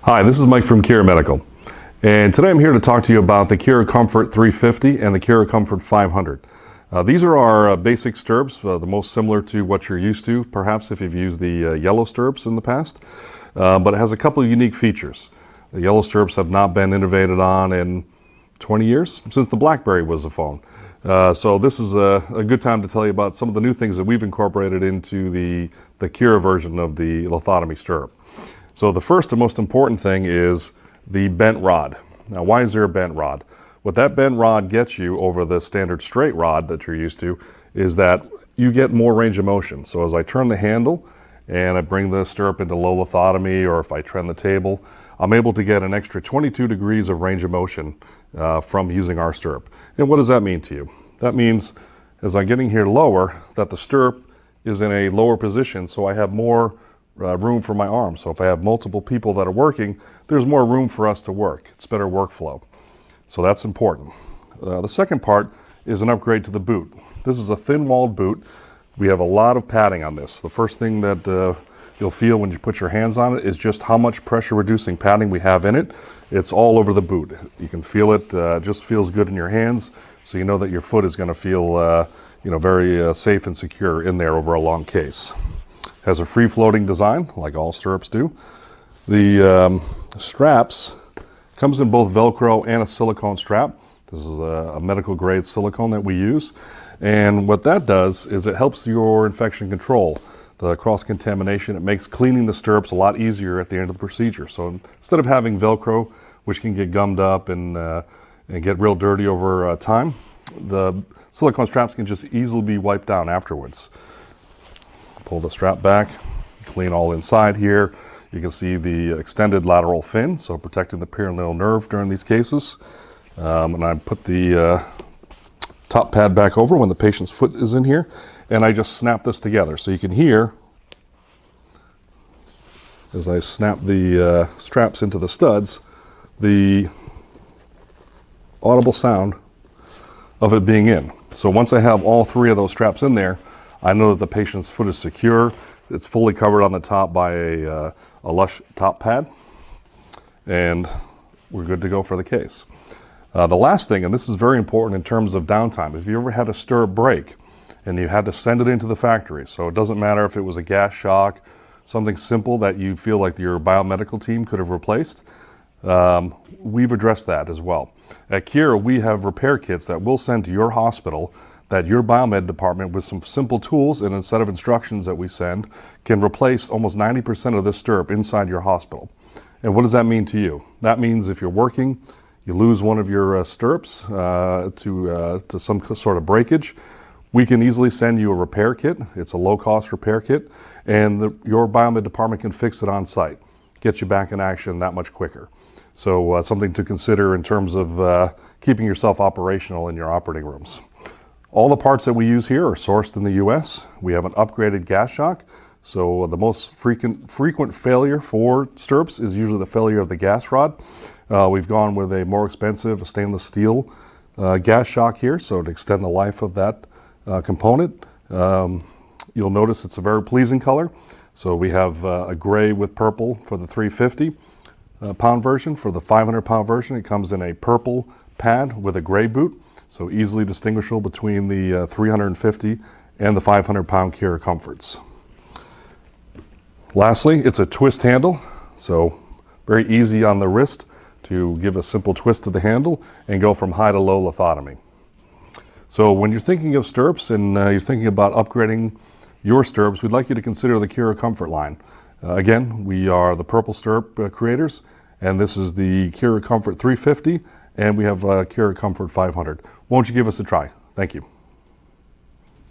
Hi, this is Mike from Kyra Medical, and today I'm here to talk to you about the Kyra Comfort 350 and the Kyra Comfort 500. These are our basic stirrups, the most similar to what you're used to, perhaps if you've used the yellow stirrups in the past, but it has a couple of unique features. The yellow stirrups have not been innovated on in 20 years, since the BlackBerry was a phone. So this is a good time to tell you about some of the new things that we've incorporated into the Kyra version of the lithotomy stirrup. So the first and most important thing is the bent rod. Now, why is there a bent rod? What that bent rod gets you over the standard straight rod that you're used to is that you get more range of motion. So as I turn the handle and I bring the stirrup into low lithotomy, or if I trend the table, I'm able to get an extra 22 degrees of range of motion from using our stirrup. And what does that mean to you? That means as I'm getting here lower, that the stirrup is in a lower position, so I have more room for my arm. So if I have multiple people that are working, there's more room for us to work. It's better workflow. So that's important. The second part is an upgrade to the boot. This is a thin-walled boot. We have a lot of padding on this. The first thing that you'll feel when you put your hands on it is just how much pressure-reducing padding we have in it. It's all over the boot. You can feel it. Just feels good in your hands, so you know that your foot is going to feel very safe and secure in there over a long case. Has a free-floating design, like all stirrups do. The straps comes in both Velcro and a silicone strap. This is a medical-grade silicone that we use. And what that does is it helps your infection control, the cross-contamination. It makes cleaning the stirrups a lot easier at the end of the procedure. So instead of having Velcro, which can get gummed up and get real dirty over time, the silicone straps can just easily be wiped down afterwards. Pull the strap back, clean all inside here. You can see the extended lateral fin, so protecting the perineal nerve during these cases. And I put the top pad back over when the patient's foot is in here, and I just snap this together. So you can hear, as I snap the straps into the studs, the audible sound of it being in. So once I have all three of those straps in there, I know that the patient's foot is secure. It's fully covered on the top by a lush top pad, and we're good to go for the case. The last thing, and this is very important in terms of downtime, if you ever had a stirrup break and you had to send it into the factory, so it doesn't matter if it was a gas shock, something simple that you feel like your biomedical team could have replaced, we've addressed that as well. At Kyra, we have repair kits that we'll send to your hospital that your biomed department, with some simple tools and a set of instructions that we send, can replace almost 90% of this stirrup inside your hospital. And what does that mean to you? That means if you're working, you lose one of your stirrups to some sort of breakage, we can easily send you a repair kit. It's a low-cost repair kit, and your biomed department can fix it on site, get you back in action that much quicker. So something to consider in terms of keeping yourself operational in your operating rooms. All the parts that we use here are sourced in the US. We have an upgraded gas shock. So the most frequent failure for stirrups is usually the failure of the gas rod. We've gone with a more expensive stainless steel gas shock here, so to extend the life of that component. You'll notice it's a very pleasing color. So we have a gray with purple for the 350 pound version. For the 500 pound version, it comes in a purple pad with a gray boot. So easily distinguishable between the 350 and the 500 pound Kyra Comforts. Lastly, it's a twist handle, so very easy on the wrist to give a simple twist to the handle and go from high to low lithotomy. So when you're thinking of stirrups and you're thinking about upgrading your stirrups, we'd like you to consider the Kyra Comfort line. Again, we are the purple stirrup creators, and this is the Kyra Comfort 350, and we have Kyra Comfort 500. Won't you give us a try? Thank you.